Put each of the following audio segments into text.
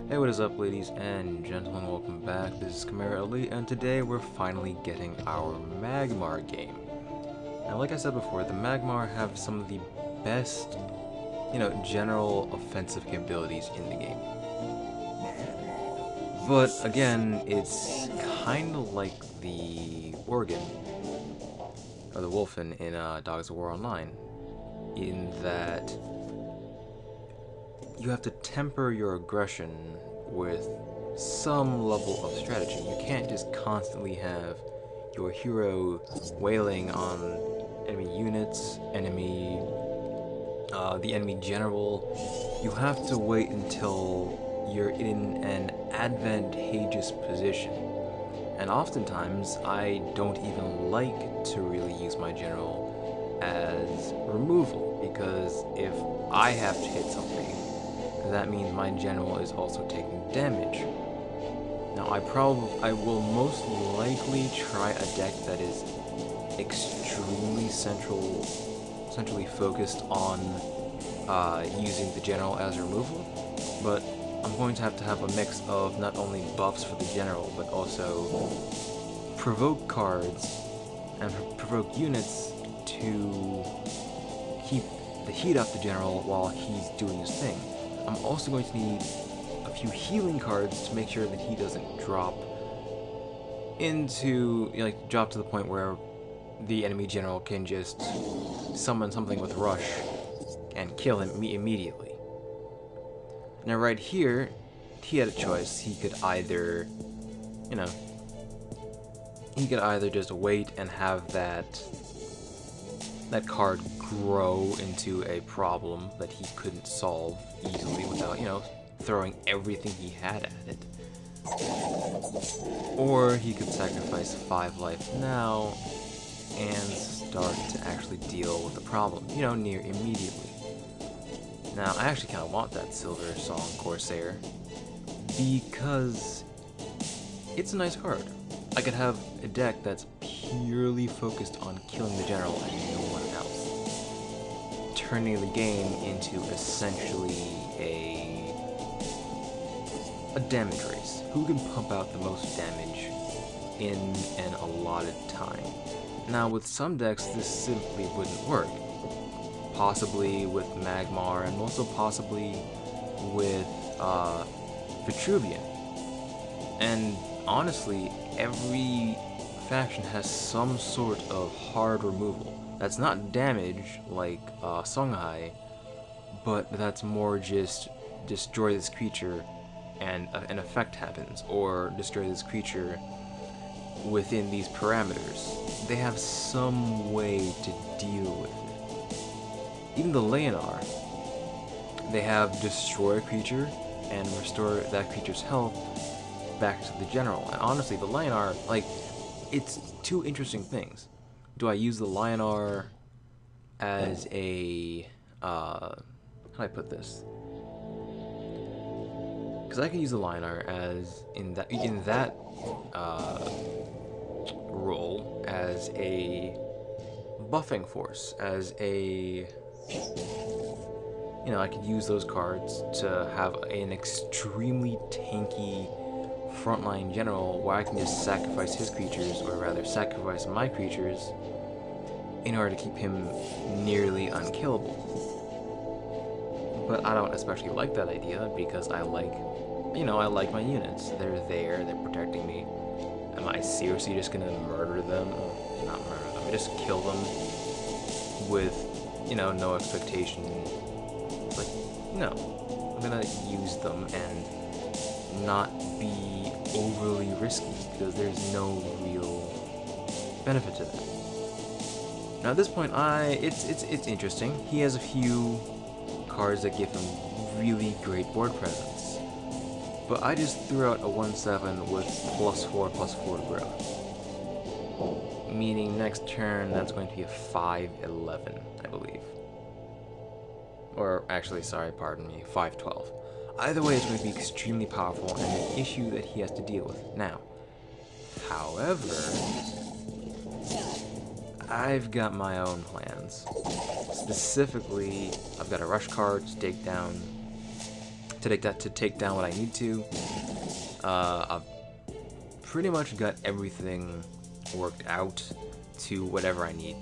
Hey, what is up, ladies and gentlemen? Welcome back. This is Chimera, and today we're finally getting our Magmar game. Now, like I said before, the Magmar have some of the best, general offensive capabilities in the game. But again, it's kind of like the organ, or the Wolfen in Dogs of War Online, in that you have to temper your aggression with some level of strategy. You can't just constantly have your hero wailing on enemy units, the enemy general. You have to wait until you're in an advantageous position. And oftentimes, I don't even like to really use my general as removal, because if I have to hit something, that means my general is also taking damage. Now, I will most likely try a deck that is extremely centrally focused on using the general as removal, but I'm going to have a mix of not only buffs for the general, but also provoke cards and provoke units to keep the heat off the general while he's doing his thing. I'm also going to need a few healing cards to make sure that he doesn't drop drop to the point where the enemy general can just summon something with Rush and kill him immediately. Now right here, he had a choice. He could either, just wait and have that card grow into a problem that he couldn't solve easily without, throwing everything he had at it. Or he could sacrifice 5 life now and start to actually deal with the problem, near immediately. Now, I actually kind of want that Silver Song Corsair because it's a nice card. I could have a deck that's purely focused on killing the general and no one else, turning the game into essentially a damage race. Who can pump out the most damage in an allotted time? Now, with some decks, this simply wouldn't work. Possibly with Magmar, and also possibly with Vitruvian. And honestly, every faction has some sort of hard removal. That's not damage like Songhai, but that's more just destroy this creature and an effect happens, or destroy this creature within these parameters. They have some way to deal with it. Even the Leonar, they have destroy a creature and restore that creature's health back to the general. And honestly, the Leonar, it's two interesting things. Do I use the Leonar as a how do I put this? Because I can use the Leonar as in that role as a buffing force, as a I could use those cards to have an extremely tanky frontline general where I can just sacrifice his creatures, or rather sacrifice my creatures, in order to keep him nearly unkillable. But I don't especially like that idea, because I like my units. They're there, they're protecting me. Am I seriously just gonna murder them? Not murder them, just kill them with, no expectation? No. I'm gonna use them and not be overly risky, because there's no real benefit to that. Now at this point, it's interesting. He has a few cards that give him really great board presence, but I just threw out a 1/7 with +4/+4 growth, meaning next turn that's going to be a 5/11, I believe. Or actually, sorry, pardon me, 5/12. Either way, it's going to be extremely powerful and an issue that he has to deal with. Now, however, I've got my own plans. Specifically, I've got a rush card to take down to take down what I need to. I've pretty much got everything worked out to whatever I need.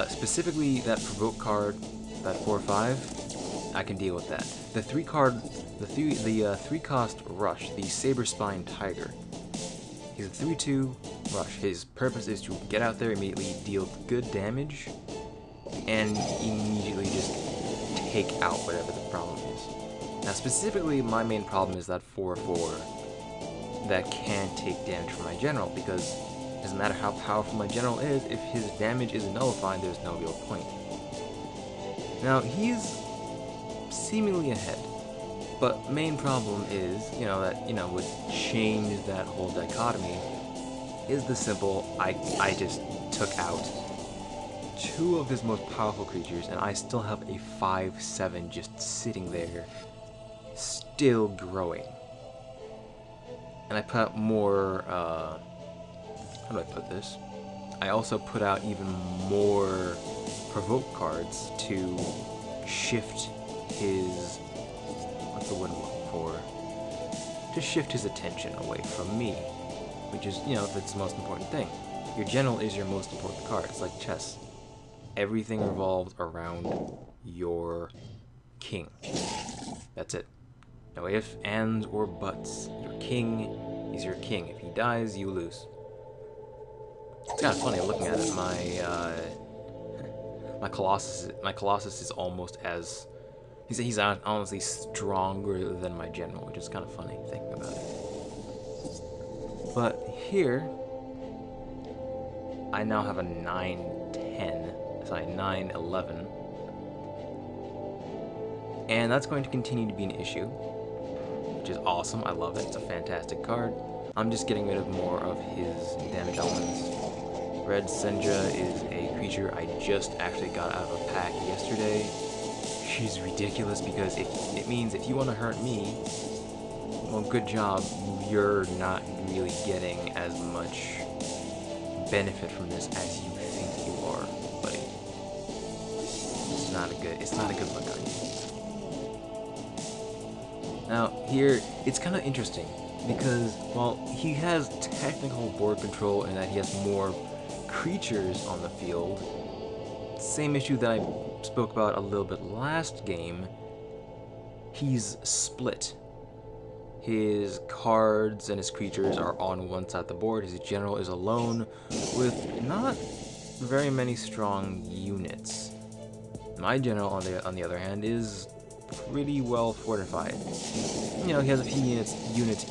Specifically, that provoke card, that 4/5, I can deal with that. The 3-cost rush, the Saber Spine Tiger. He's a 3/2 rush. His purpose is to get out there immediately, deal good damage, and immediately just take out whatever the problem is. Now, specifically, my main problem is that 4/4 that can take damage from my general, because it doesn't matter how powerful my general is, if his damage is nullified, there's no real point. Now, he's seemingly ahead, but main problem is, that would change that whole dichotomy, is the simple, I just took out 2 of his most powerful creatures, and I still have a 5/7 just sitting there, still growing. And I put out more, how do I put this? I also put out even more provoke cards to shift his, what's the word I'm looking for? To shift his attention away from me, which is, that's the most important thing. Your general is your most important card. It's like chess. Everything revolves around your king. That's it. No ifs, ands, or buts. Your king is your king. If he dies, you lose. It's kind of funny looking at it. My Colossus is almost as he's honestly stronger than my general, which is kind of funny thinking about it. But here, I now have a 9/10. Sorry, 9/11. And that's going to continue to be an issue, which is awesome. I love it. It's a fantastic card. I'm just getting rid of more of his damage elements. Red Senja is a creature I just actually got out of a pack yesterday. She's ridiculous because it means if you want to hurt me, well, good job. You're not really getting as much benefit from this as you think you are, buddy. It's not a good look on you. Now, here, it's kind of interesting, because while he has technical board control in that he has more creatures on the field, same issue that I spoke about a little bit last game, he's split. His cards and his creatures are on one side of the board, his general is alone, with not very many strong units. My general, on the other hand, is pretty well fortified. He has a few units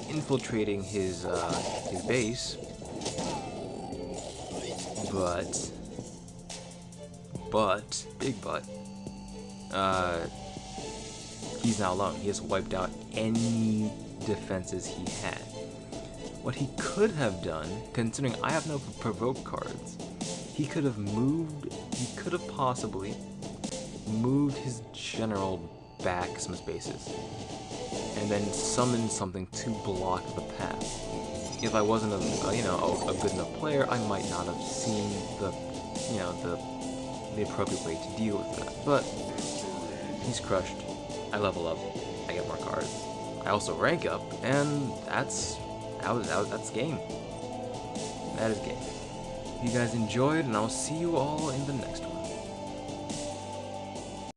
infiltrating his base, but big but, he's now alone. He has wiped out any defenses he had. What he could have done, considering I have no provoke cards, he could have possibly moved his general back some spaces, and then summon something to block the path. If I wasn't a good enough player, I might not have seen the appropriate way to deal with that. But he's crushed. I level up. I get more cards. I also rank up, and that's game. That is game. You guys enjoyed, and I'll see you all in the next one.